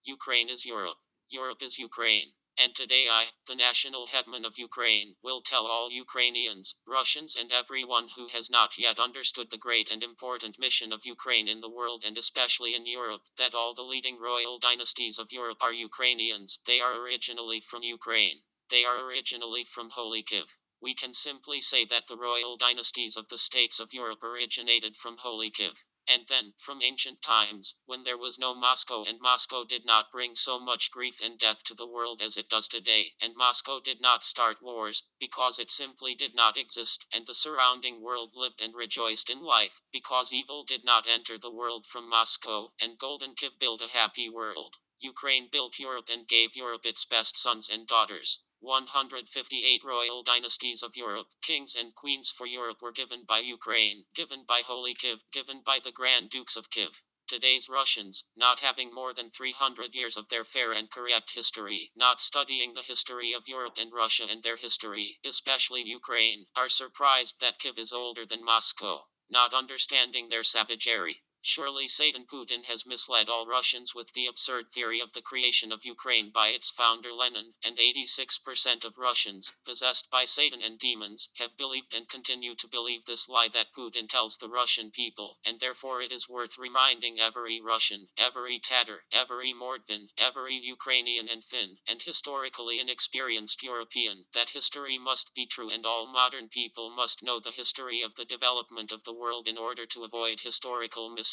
Ukraine is Europe. Europe is Ukraine. And today I, the national Hetman of Ukraine, will tell all Ukrainians, Russians and everyone who has not yet understood the great and important mission of Ukraine in the world and especially in Europe, that all the leading royal dynasties of Europe are Ukrainians. They are originally from Ukraine. They are originally from Holy Kiev. We can simply say that the royal dynasties of the states of Europe originated from Holy Kiev. And then, from ancient times, when there was no Moscow and Moscow did not bring so much grief and death to the world as it does today, and Moscow did not start wars, because it simply did not exist, and the surrounding world lived and rejoiced in life, because evil did not enter the world from Moscow, and Golden Kiev built a happy world. Ukraine built Europe and gave Europe its best sons and daughters. 158 royal dynasties of Europe, kings and queens for Europe were given by Ukraine, given by Holy Kiev, given by the Grand Dukes of Kiev. Today's Russians, not having more than 300 years of their fair and correct history, not studying the history of Europe and Russia and their history, especially Ukraine, are surprised that Kiev is older than Moscow, not understanding their savagery. Surely Satan Putin has misled all Russians with the absurd theory of the creation of Ukraine by its founder Lenin, and 86% of Russians, possessed by Satan and demons, have believed and continue to believe this lie that Putin tells the Russian people, and therefore it is worth reminding every Russian, every Tatar, every Mordvin, every Ukrainian and Finn, and historically inexperienced European, that history must be true and all modern people must know the history of the development of the world in order to avoid historical mistakes.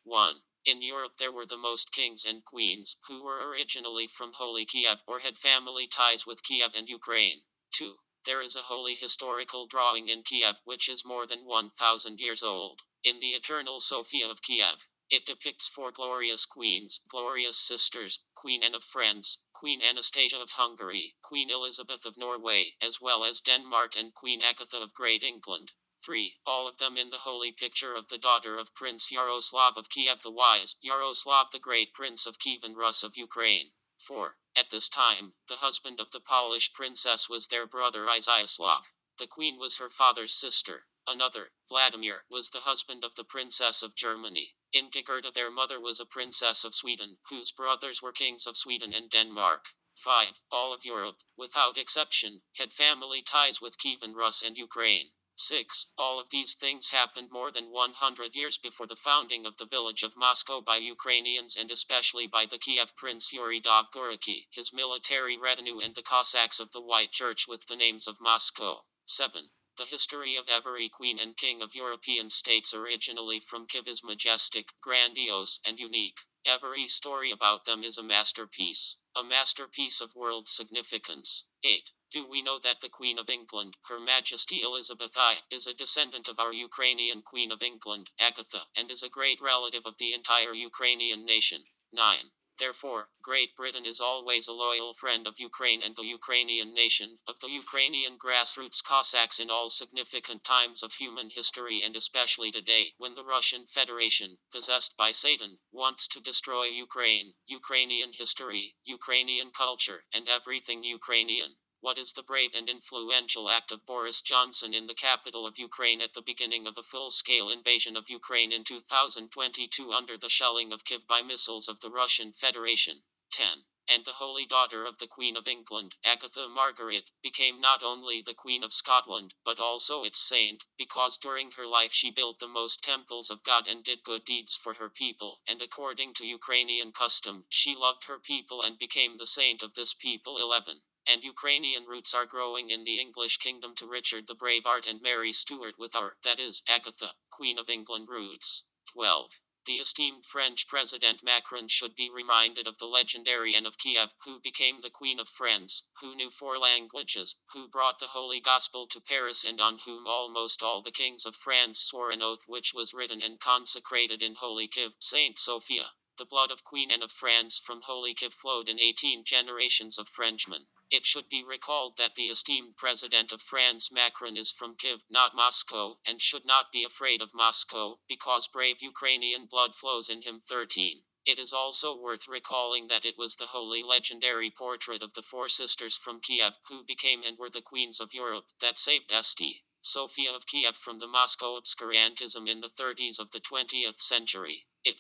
1. In Europe there were the most kings and queens, who were originally from Holy Kiev or had family ties with Kiev and Ukraine. 2. There is a holy historical drawing in Kiev which is more than 1,000 years old, in the Eternal Sophia of Kiev. It depicts 4 glorious queens, glorious sisters, Queen Anne of France, Queen Anastasia of Hungary, Queen Elizabeth of Norway, as well as Denmark and Queen Agatha of Great England. 3. All of them in the holy picture of the daughter of Prince Yaroslav of Kiev the Wise, Yaroslav the Great Prince of Kievan Rus of Ukraine. 4. At this time, the husband of the Polish princess was their brother Iziaslav. The queen was her father's sister. Another, Vladimir, was the husband of the princess of Germany. Ingigerda their mother was a princess of Sweden, whose brothers were kings of Sweden and Denmark. 5. All of Europe, without exception, had family ties with Kievan Rus and Ukraine. 6. All of these things happened more than 100 years before the founding of the village of Moscow by Ukrainians and especially by the Kiev Prince Yuri Dovgoroky, his military retinue and the Cossacks of the White Church with the names of Moscow. 7. The history of every queen and king of European states originally from Kiev is majestic, grandiose, and unique. Every story about them is a masterpiece of world significance. 8. Do we know that the Queen of England, Her Majesty Elizabeth I, is a descendant of our Ukrainian Queen of England, Agatha, and is a great relative of the entire Ukrainian nation? 9. Therefore, Great Britain is always a loyal friend of Ukraine and the Ukrainian nation, of the Ukrainian grassroots Cossacks in all significant times of human history and especially today, when the Russian Federation, possessed by Satan, wants to destroy Ukraine, Ukrainian history, Ukrainian culture, and everything Ukrainian. What is the brave and influential act of Boris Johnson in the capital of Ukraine at the beginning of a full-scale invasion of Ukraine in 2022 under the shelling of Kiev by missiles of the Russian Federation? 10. And the holy daughter of the Queen of England, Agatha Margaret, became not only the Queen of Scotland, but also its saint, because during her life she built the most temples of God and did good deeds for her people, and according to Ukrainian custom, she loved her people and became the saint of this people. 11. And Ukrainian roots are growing in the English kingdom to Richard the Braveheart and Mary Stuart with our, that is, Agatha, Queen of England roots. 12. The esteemed French President Macron should be reminded of the legendary Anne of Kiev, who became the Queen of France, who knew 4 languages, who brought the Holy Gospel to Paris and on whom almost all the kings of France swore an oath which was written and consecrated in Holy Kiev, Saint Sophia. The blood of Queen Anne of France from Holy Kiev flowed in 18 generations of Frenchmen. It should be recalled that the esteemed President of France Macron is from Kiev, not Moscow, and should not be afraid of Moscow, because brave Ukrainian blood flows in him. 13. It is also worth recalling that it was the holy legendary portrait of the 4 sisters from Kiev, who became and were the queens of Europe, that saved St. Sophia of Kiev from the Moscow obscurantism in the 30s of the 20th century. St.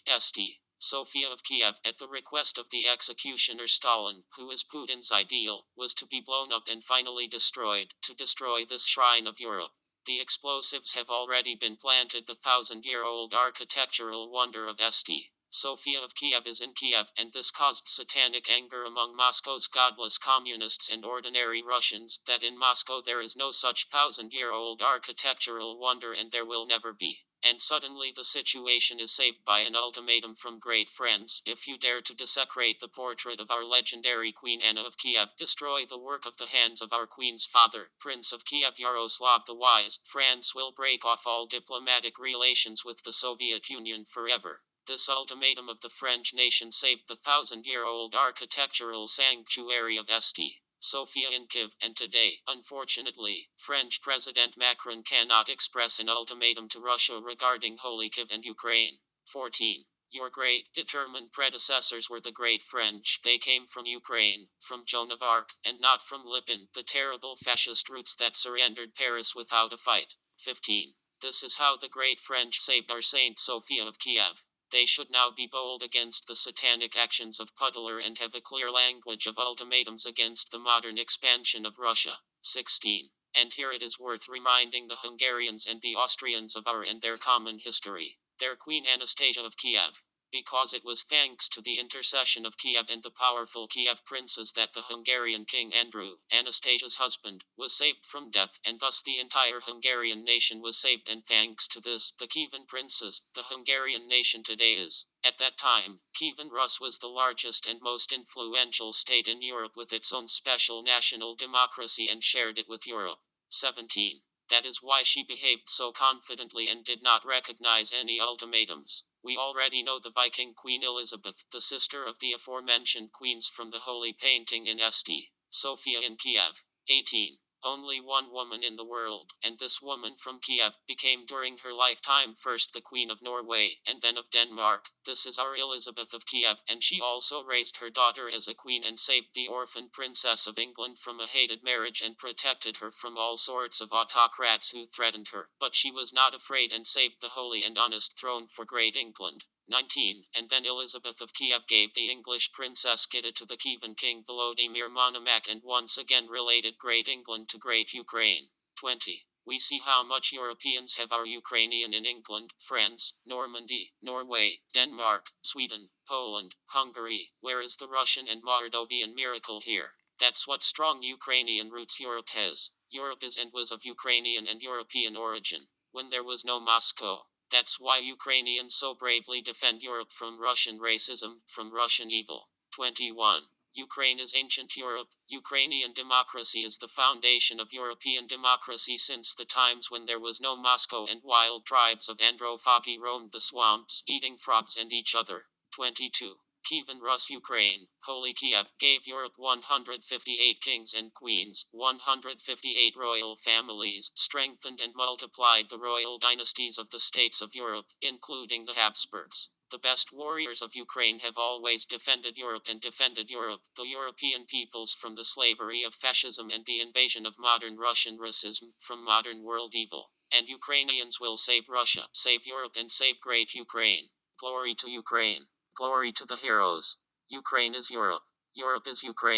Sofia of Kiev, at the request of the executioner Stalin, who is Putin's ideal, was to be blown up and finally destroyed, to destroy this shrine of Europe. The explosives have already been planted. The thousand-year-old architectural wonder of St. Sofia of Kiev is in Kiev, and this caused satanic anger among Moscow's godless communists and ordinary Russians, that in Moscow there is no such thousand-year-old architectural wonder and there will never be. And suddenly the situation is saved by an ultimatum from great friends: if you dare to desecrate the portrait of our legendary Queen Anna of Kiev, destroy the work of the hands of our Queen's father, Prince of Kiev Yaroslav the Wise, France will break off all diplomatic relations with the Soviet Union forever. This ultimatum of the French nation saved the thousand-year-old architectural sanctuary of St. Sofia in Kiev, and today, unfortunately, French President Macron cannot express an ultimatum to Russia regarding Holy Kiev and Ukraine. 14. Your great, determined predecessors were the great French. They came from Ukraine, from Joan of Arc, and not from Lipin, the terrible fascist roots that surrendered Paris without a fight. 15. This is how the great French saved our Saint Sophia of Kiev. They should now be bold against the satanic actions of Pudler and have a clear language of ultimatums against the modern expansion of Russia. 16. And here it is worth reminding the Hungarians and the Austrians of our and their common history, their Queen Anastasia of Kiev. Because it was thanks to the intercession of Kiev and the powerful Kiev princes that the Hungarian King Andrew, Anastasia's husband, was saved from death, and thus the entire Hungarian nation was saved. And thanks to this, the Kievan princes, the Hungarian nation today is. At that time, Kievan Rus was the largest and most influential state in Europe with its own special national democracy and shared it with Europe. 17. That is why she behaved so confidently and did not recognize any ultimatums. We already know the Viking Queen Elizabeth, the sister of the aforementioned queens from the holy painting in St. Sofia in Kiev. 18. Only one woman in the world, and this woman from Kiev, became during her lifetime first the Queen of Norway, and then of Denmark. This is our Elizabeth of Kiev, and she also raised her daughter as a queen and saved the orphan princess of England from a hated marriage and protected her from all sorts of autocrats who threatened her. But she was not afraid and saved the holy and honest throne for great England. 19. And then Elizabeth of Kiev gave the English Princess Gita to the Kievan King Volodymyr Monomakh and once again related Great England to Great Ukraine. 20. We see how much Europeans have our Ukrainian in England, France, Normandy, Norway, Denmark, Sweden, Poland, Hungary. Where is the Russian and Moldovan miracle here? That's what strong Ukrainian roots Europe has. Europe is and was of Ukrainian and European origin, when there was no Moscow. That's why Ukrainians so bravely defend Europe from Russian racism, from Russian evil. 21. Ukraine is ancient Europe. Ukrainian democracy is the foundation of European democracy since the times when there was no Moscow and wild tribes of Androphagy roamed the swamps, eating frogs and each other. 22. Kievan Rus Ukraine, Holy Kiev, gave Europe 158 kings and queens, 158 royal families, strengthened and multiplied the royal dynasties of the states of Europe, including the Habsburgs. The best warriors of Ukraine have always defended Europe and defended Europe, the European peoples, from the slavery of fascism and the invasion of modern Russian racism, from modern world evil. And Ukrainians will save Russia, save Europe and save great Ukraine. Glory to Ukraine. Glory to the heroes. Ukraine is Europe. Europe is Ukraine.